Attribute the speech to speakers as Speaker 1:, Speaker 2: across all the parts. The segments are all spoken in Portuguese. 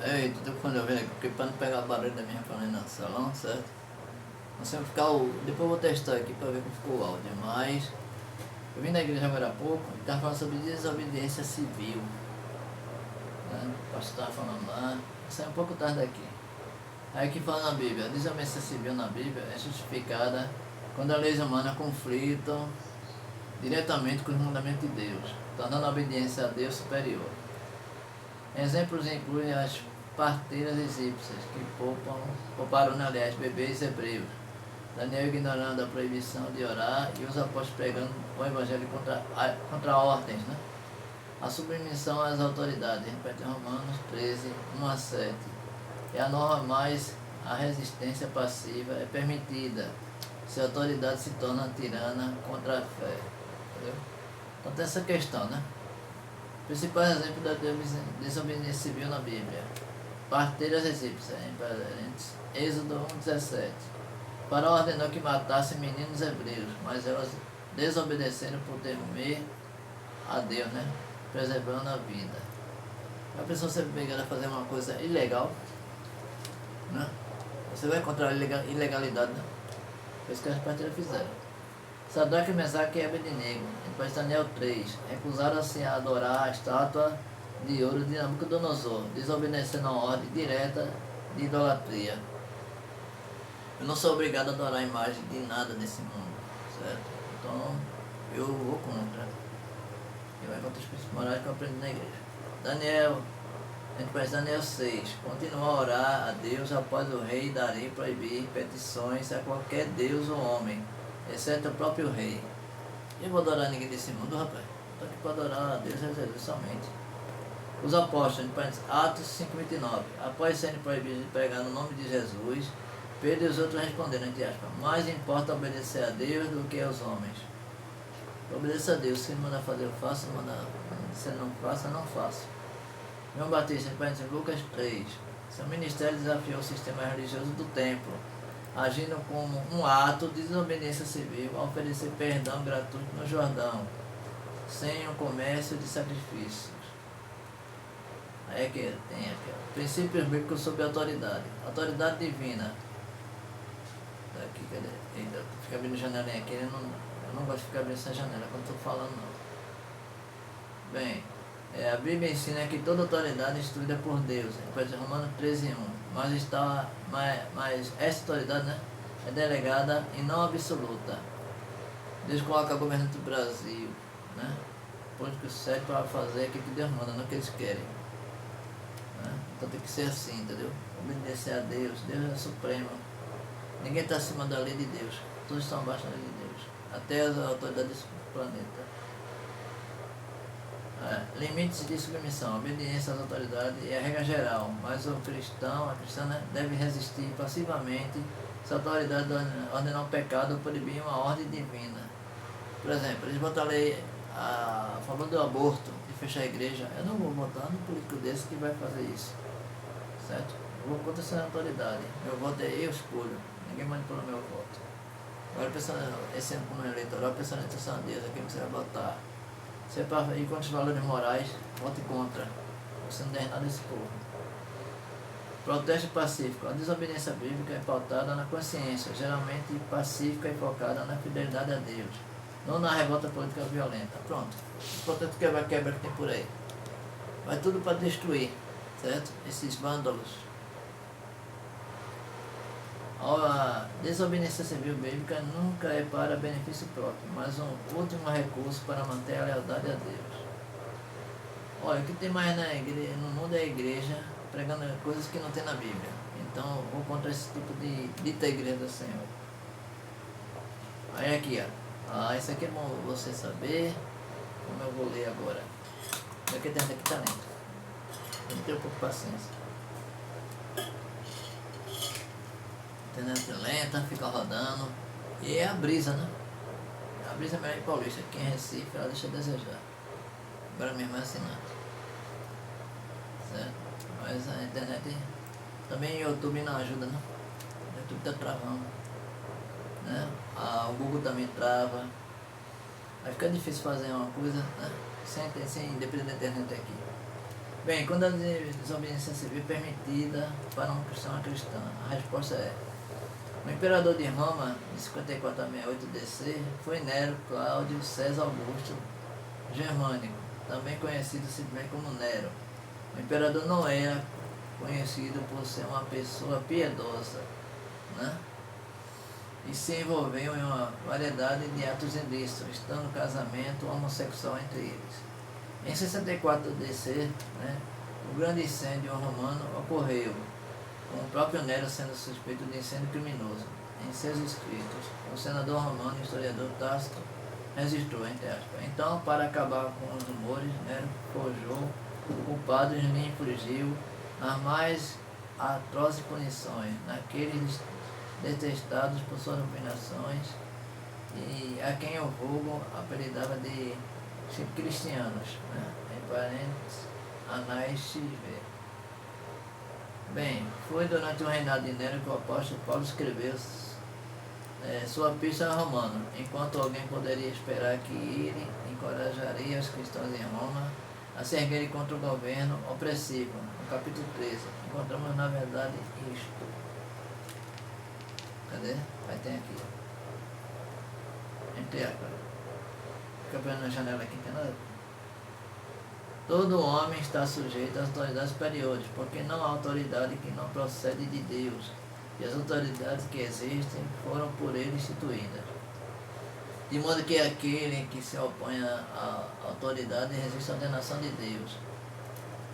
Speaker 1: Eita, tô quando eu venho aqui, porque pra não pegar barulho da minha família no salão, certo? Não sei ficar depois eu vou testar aqui pra ver como ficou o áudio, mas eu vim da igreja agora há pouco e tava falando sobre desobediência civil, né? O pastor tava falando lá, eu saí um pouco tarde daqui. Aí aqui fala na Bíblia, a desobediência civil na Bíblia é justificada quando a lei humana conflitam diretamente com os mandamentos de Deus, tornando a obediência a Deus superior. Exemplos incluem as parteiras egípcias, que pouparam, aliás, bebês hebreus, Daniel ignorando a proibição de orar e os apóstolos pregando o evangelho contra ordens, né? A submissão às autoridades, repete Romanos 13, 1 a 7. É a norma, mais a resistência passiva é permitida se a autoridade se torna tirana contra a fé. Entendeu? Então tem essa questão, né? Principais exemplos da desobediência civil na Bíblia. Parteiras egípcias, em parênteses, Êxodo 1,17. Faraó ordenou que matassem meninos hebreus, mas elas desobedeceram por temer a Deus, né? Preservando a vida. A pessoa sempre obrigada a fazer uma coisa ilegal, né? Você vai encontrar ilegalidade, né? Foi isso que as parteiras fizeram. Sadraque, Mesaque e Abednego, em Daniel 3, recusaram-se a adorar a estátua de ouro de Nabucodonosor, desobedecendo a ordem direta de idolatria. Eu não sou obrigado a adorar a imagem de nada nesse mundo, certo? Então, eu vou contra. E vai contra os princípios morais que eu aprendi na igreja. Daniel 6, continua a orar a Deus após o rei Dario proibir petições a qualquer deus ou homem, exceto o próprio rei. Eu vou adorar ninguém desse mundo, rapaz. Estou aqui para adorar a Deus e Jesus somente. Os apóstolos, Atos 5,29. Após serem proibidos de pregar no nome de Jesus, Pedro e os outros responderam, entre aspas, mais importa obedecer a Deus do que aos homens. Obedeça a Deus. Se ele mandar fazer, eu faço. Se ele não faça, não faço. João Batista, em Lucas 3. Seu ministério desafiou o sistema religioso do templo, agindo como um ato de desobediência civil ao oferecer perdão gratuito no Jordão, sem o comércio de sacrifícios. Aí é que tem aqui, princípios bíblicos sobre autoridade. Autoridade divina. Daqui, cadê? Eita, fica abrindo janelinha aqui, eu não gosto de ficar abrindo essa janela quando estou falando, não. Bem, a Bíblia ensina que toda autoridade é instruída por Deus, em Romanos 13, 1. Mas essa autoridade, né, é delegada e não absoluta. Deus coloca governante do Brasil, né, políticos sérios para fazer aquilo que Deus manda, não o que eles querem. Né? Então tem que ser assim, entendeu? Obedecer a Deus, Deus é supremo. Ninguém está acima da lei de Deus, todos estão abaixo da lei de Deus, até as autoridades do planeta. Limites de submissão, obediência às autoridades é a regra geral, mas a cristã, né, deve resistir passivamente se a autoridade ordenar um pecado ou proibir uma ordem divina. Por exemplo, eles botam a lei a favor do aborto e fechar a igreja. Eu não vou votar num político desse que vai fazer isso, certo? Eu vou contra essa autoridade. Meu voto é eu escolho, ninguém manipula meu voto. Agora, pensando esse ano como eleitoral, pensando em intenção de Deus, aqui você vai votar. Se é para ir contra os valores morais, vote contra. Você não der nada desse povo. Protesto pacífico. A desobediência bíblica é pautada na consciência, geralmente pacífica e focada na fidelidade a Deus, não na revolta política violenta. Pronto. O protesto quebra-quebra que tem por aí. Vai tudo para destruir, certo? Esses vândalos. A desobediência civil bíblica nunca é para benefício próprio, mas um último recurso para manter a lealdade a Deus. Olha, o que tem mais na igreja, no mundo é a igreja pregando coisas que não tem na Bíblia. Então, eu vou contra esse tipo de dita igreja do Senhor. Aí aqui, ó. Isso aqui é bom você saber como eu vou ler agora. Daqui dentro aqui tá lento. Tem que ter um pouco de paciência. Internet lenta, fica rodando. E é a brisa, né? A brisa é melhor em Paulista. Aqui em Recife, ela deixa a desejar. Agora mesmo é assinante. Certo? Mas a internet também o YouTube não ajuda, né? O YouTube tá travando. Né? O Google também trava. Vai ficar difícil fazer uma coisa, né? Sem depender da internet aqui. Bem, quando a desobediência civil é permitida para um cristão ou uma cristã? A resposta é: o imperador de Roma, de 54 a 68 DC, foi Nero Cláudio César Augusto Germânico, também conhecido simplesmente como Nero. O imperador não era conhecido por ser uma pessoa piedosa, né? E se envolveu em uma variedade de atos ilícitos, estando no casamento homossexual entre eles. Em 64 DC, né, o grande incêndio romano ocorreu, com o próprio Nero sendo suspeito de incêndio criminoso. Em seus escritos, o senador romano e historiador Tácito registrou, entre aspas: então, para acabar com os rumores, Nero forjou culpados e lhe infligiu as mais atrozes punições naqueles detestados por suas abominações e a quem o vulgo apelidava de cristianos, né? Em parênteses, Anais XV. Bem, foi durante o reinado de Nero que o apóstolo Paulo escreveu sua epístola romana, enquanto alguém poderia esperar que ele encorajaria os cristãos em Roma a se erguerem contra o governo opressivo. No capítulo 13, encontramos na verdade isto. Cadê? Aí tem aqui. Entre aspas. Fica vendo na janela aqui, tem nada. Todo homem está sujeito às autoridades superiores, porque não há autoridade que não procede de Deus, e as autoridades que existem foram por ele instituídas. De modo que aquele que se opõe à autoridade resiste à ordenação de Deus,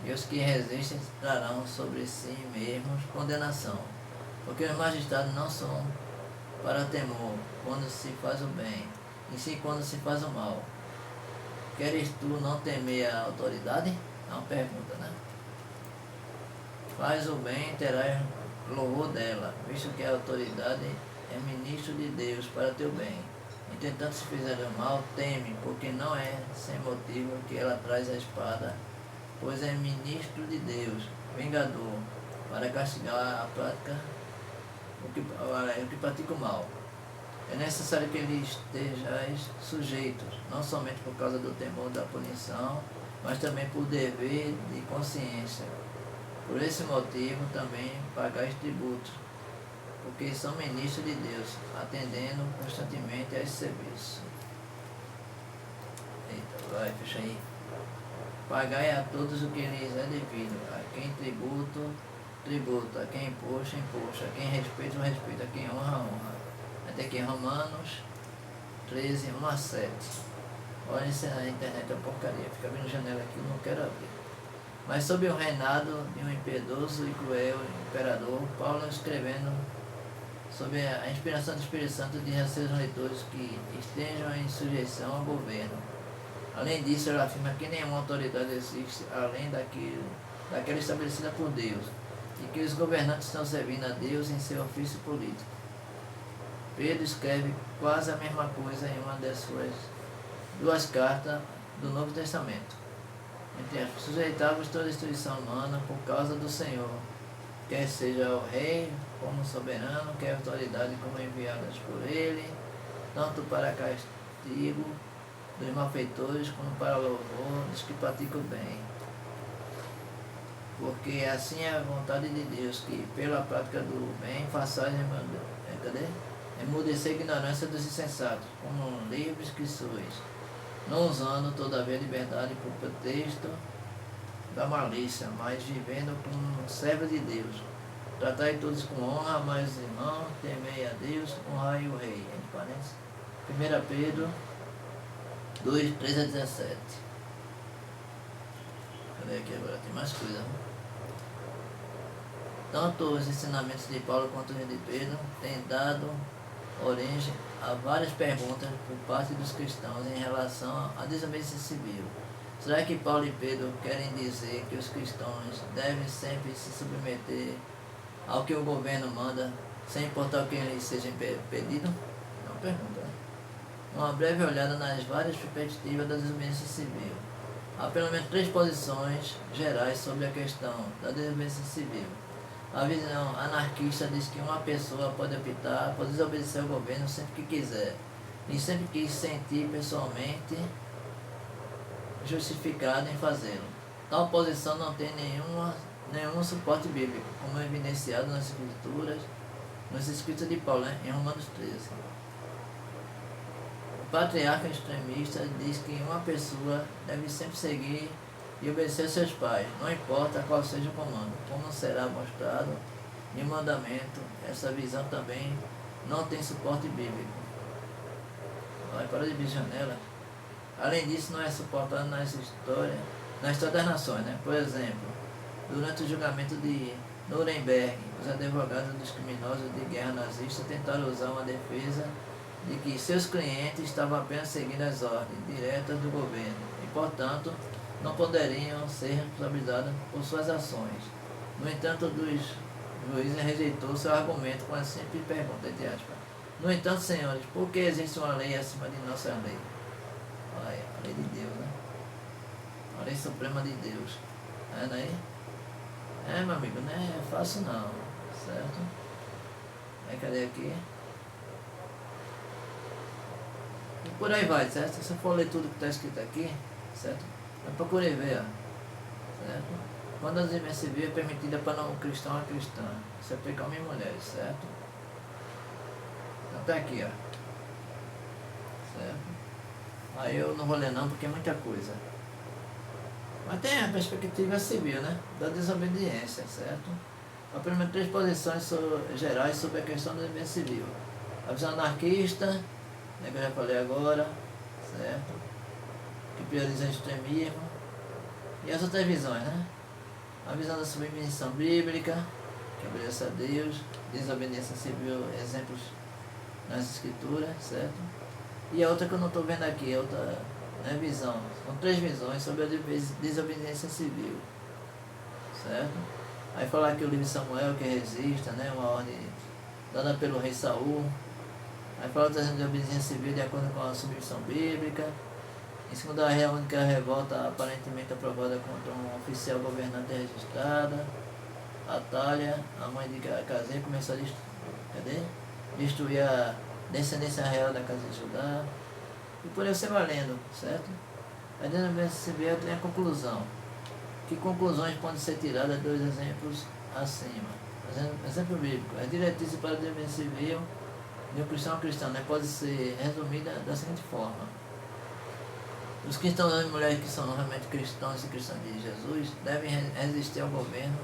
Speaker 1: e os que resistem trarão sobre si mesmos condenação, porque os magistrados não são para temor quando se faz o bem, e sim quando se faz o mal. Queres tu não temer a autoridade? É uma pergunta, né? Faz o bem e terás louvor dela, visto que a autoridade é ministro de Deus para teu bem. Entretanto, se fizer o mal, teme, porque não é sem motivo que ela traz a espada, pois é ministro de Deus, vingador, para castigar a prática, o que pratica o mal. É necessário que lhe estejais sujeitos, não somente por causa do temor da punição, mas também por dever de consciência. Por esse motivo também pagais tributos, porque são ministros de Deus, atendendo constantemente a esse serviço. Eita, vai, fecha aí. Pagai a todos o que lhes é devido, a quem tributo, a quem imposto, a quem respeito, a quem honra. Até aqui Romanos 13, 1 a 7. Olha, se a internet é uma porcaria, fica abrindo janela aqui, eu não quero abrir. Mas sob o reinado de um impiedoso e cruel imperador, Paulo escrevendo sob a inspiração do Espírito Santo diz a seus leitores que estejam em sujeição ao governo. Além disso, ela afirma que nenhuma autoridade existe além daquela estabelecida por Deus, e que os governantes estão servindo a Deus em seu ofício político. Pedro escreve quase a mesma coisa em uma das suas duas cartas do Novo Testamento. Sujeitávamos toda a instituição humana por causa do Senhor, quer seja o rei como soberano, quer a autoridade como enviadas por ele, tanto para castigo dos malfeitores como para o louvor dos que praticam o bem. Porque assim é a vontade de Deus, que pela prática do bem façais emudecer a ignorância dos insensatos, como livres que sois, não usando todavia a liberdade por pretexto da malícia, mas vivendo como servos de Deus. Tratai todos com honra, mas irmãos, temei a Deus, honrai o rei. Entre parênteses, 1 Pedro 2, 13 a 17. Cadê aqui agora? Tem mais coisa, né? Tanto os ensinamentos de Paulo quanto os de Pedro têm dado origem a várias perguntas por parte dos cristãos em relação à desobediência civil. Será que Paulo e Pedro querem dizer que os cristãos devem sempre se submeter ao que o governo manda, sem importar o que lhes seja pedido? É uma pergunta, né? Uma breve olhada nas várias perspectivas da desobediência civil. Há pelo menos 3 posições gerais sobre a questão da desobediência civil. A visão anarquista diz que uma pessoa pode optar por desobedecer ao governo sempre que quiser, e sempre que se sentir pessoalmente justificado em fazê-lo. Tal posição não tem nenhum suporte bíblico, como é evidenciado nas escrituras, nos escritos de Paulo, né, em Romanos 13. O patriarca extremista diz que uma pessoa deve sempre seguir e obedecer seus pais, não importa qual seja o comando, como será mostrado em mandamento. Essa visão também não tem suporte bíblico. Olha, para de janela. Além disso, não é suportado na história das nações, né? Por exemplo, durante o julgamento de Nuremberg, os advogados dos criminosos de guerra nazista tentaram usar uma defesa de que seus clientes estavam apenas seguindo as ordens diretas do governo e, portanto, não poderiam ser responsabilizados por suas ações. No entanto, o juiz rejeitou seu argumento com a simples pergunta, entre aspas: no entanto, senhores, por que existe uma lei acima de nossa lei? Olha, a lei de Deus, né? A lei suprema de Deus. É, não é? É, meu amigo, não é fácil não, certo? Aí, cadê aqui? E por aí vai, certo? Se você for ler tudo que está escrito aqui, certo? Mas procure ver, ó, certo? Quando a união civil é permitida para não cristão a cristã, isso aplica a homem e mulheres, certo? Então tá aqui, ó, certo? Aí eu não vou ler não, porque é muita coisa. Mas tem a perspectiva civil, né? Da desobediência, certo? Há pelo menos 3 posições gerais sobre a questão da desobediência civil. A visão anarquista, né, que eu já falei agora, certo? Que prioriza o extremismo. E as outras visões, né? A visão da submissão bíblica, que obedece a Deus, desobediência civil, exemplos nas escrituras, certo? E a outra que eu não estou vendo aqui, outra, né, visão. São 3 visões sobre a desobediência civil, certo? Aí fala aqui o livro de Samuel, que resista, né, uma ordem dada pelo rei Saul. Aí fala da desobediência civil de acordo com a submissão bíblica. Em segunda é a única revolta aparentemente aprovada contra um oficial governante registrada. Atalha, a mãe de Cazê, começou a destruir a descendência real da casa de Judá. E por aí você vai lendo, certo? Aí dentro da civil tem a conclusão. Que conclusões podem ser tiradas dos exemplos acima? Exemplo bíblico. A diretriz para a desobediência civil de um cristão a cristão, né, pode ser resumida da seguinte forma: os cristãos e mulheres que são realmente cristãos e cristãs de Jesus devem resistir ao governo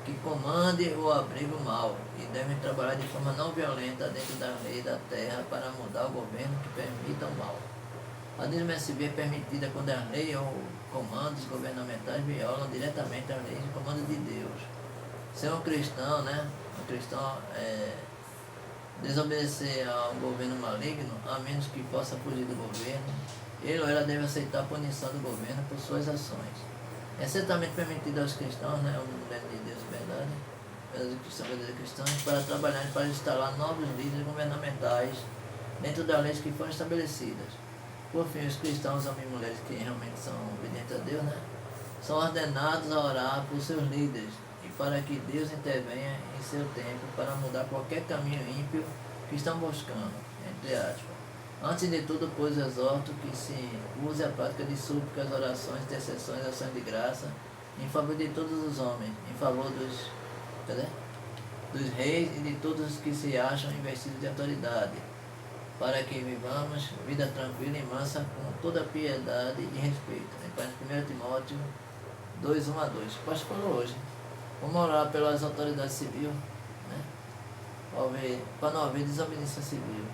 Speaker 1: que comande ou abrigue o mal e devem trabalhar de forma não violenta dentro da lei da terra para mudar o governo que permita o mal. A desobediência civil é permitida quando as leis ou comandos governamentais violam diretamente as leis e comandos de Deus. Ser um cristão, né? Um cristão desobedecer a um governo maligno, a menos que possa fugir do governo, ele ou ela deve aceitar a punição do governo por suas ações. É certamente permitido aos cristãos, né, uma mulher de Deus de verdade, pelos cristãos, para trabalhar e para instalar novos líderes governamentais dentro das leis que foram estabelecidas. Por fim, os cristãos, homens e mulheres que realmente são obedientes a Deus, né, são ordenados a orar por seus líderes e para que Deus intervenha em seu tempo para mudar qualquer caminho ímpio que estão buscando, entre aspas. Antes de tudo, pois, exorto que se use a prática de súplicas, orações, intercessões, ações de graça, em favor de todos os homens, em favor dos reis e de todos os que se acham investidos de autoridade, para que vivamos vida tranquila e mansa com toda piedade e respeito. Em 1 Timóteo 2, 1 a 2. O pastor falou hoje. Vamos orar pelas autoridades civis, né? Para não haver desobediência civil.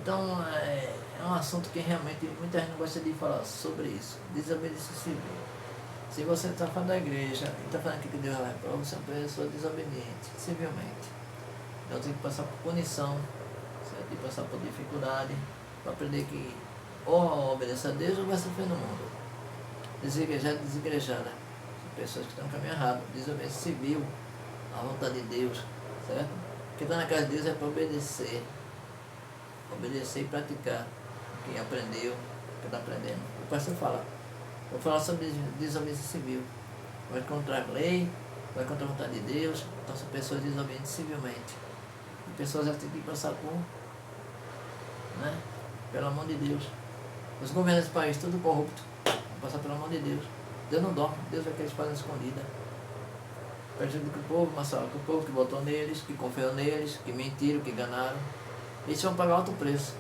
Speaker 1: Então, é um assunto que realmente muita gente não gosta de falar sobre isso, desobediência civil. Se você está falando da igreja e está falando aqui que Deus vai reprovar, você é uma pessoa desobediente, civilmente. Então tem que passar por punição, certo? Tem que passar por dificuldade, para aprender que ou obedece a Deus ou vai sofrer no mundo. Desigrejar, desigrejar, né? São pessoas que estão no caminho errado, desobediência civil, à vontade de Deus, certo? Porque estar na casa de Deus é para obedecer. Obedecer e praticar o que aprendeu, o que está aprendendo. O pastor fala, vou falar sobre desobediência civil. Vai contra a lei, vai contra a vontade de Deus, então são pessoas desobedientes civilmente. E pessoas têm que passar por, né, pela mão de Deus. Os governos do país, tudo corrupto, vão passar pela mão de Deus. Deus não dorme, Deus é que eles fazem escondida. Prejudica o povo, massacra o povo que votou neles, que confiou neles, que mentiram, que enganaram. Eles vão pagar alto preço,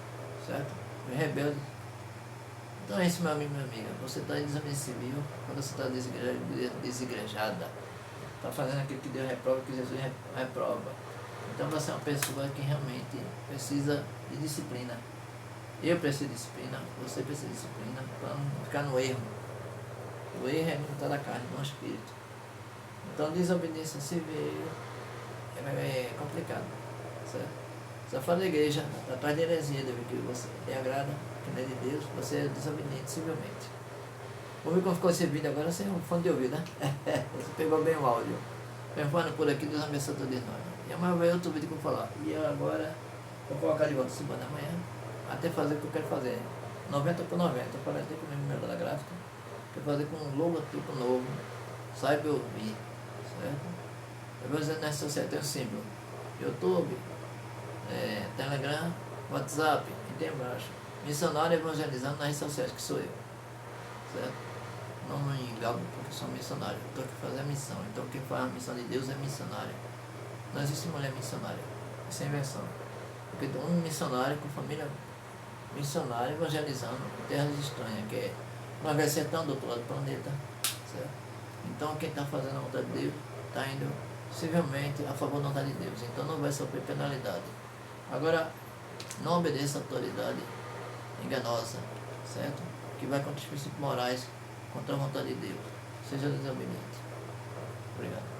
Speaker 1: certo? Os rebeldes. Então é isso, meu amigo, minha amiga. Você está em desobediência civil, quando você está desigrejada, está fazendo aquilo que Deus reprova, que Jesus reprova. Então você é uma pessoa que realmente precisa de disciplina. Eu preciso de disciplina, você precisa de disciplina para não ficar no erro. O erro é lutar da carne, não do espírito. Então desobediência civil é complicado, certo? Só fala da igreja, está atrás de heresia, que você lhe agrada, que não é de Deus, você é desobediente civilmente. Vamos ver como ficou esse vídeo agora sem um fone de ouvido, né? Você pegou bem o áudio. Performando por aqui, Deus abençoe todos nós. E amanhã vai outro vídeo que eu vou falar. E agora, vou colocar de volta semana da manhã, até fazer o que eu quero fazer. 90 por 90, eu falei até com o meu número da gráfica. Quero fazer com um logotipo novo, saiba ouvir, certo? Eu vou dizer nessa sociedade, tem um símbolo. YouTube, Telegram, WhatsApp, e tem embaixo. Missionário evangelizando nas redes sociais, que sou eu, certo? Não me engabo porque sou missionário, estou aqui fazendo a missão. Então quem faz a missão de Deus é missionário. Não existe mulher missionária, isso é invenção. Porque tem um missionário com família missionária evangelizando em terras estranhas, que é uma vez sertão do outro lado do planeta, certo? Então quem está fazendo a vontade de Deus está indo civilmente a favor da vontade de Deus, então não vai sofrer penalidade. Agora, não obedeça a autoridade enganosa, certo? Que vai contra os princípios morais, contra a vontade de Deus. Seja desobediente. Obrigado.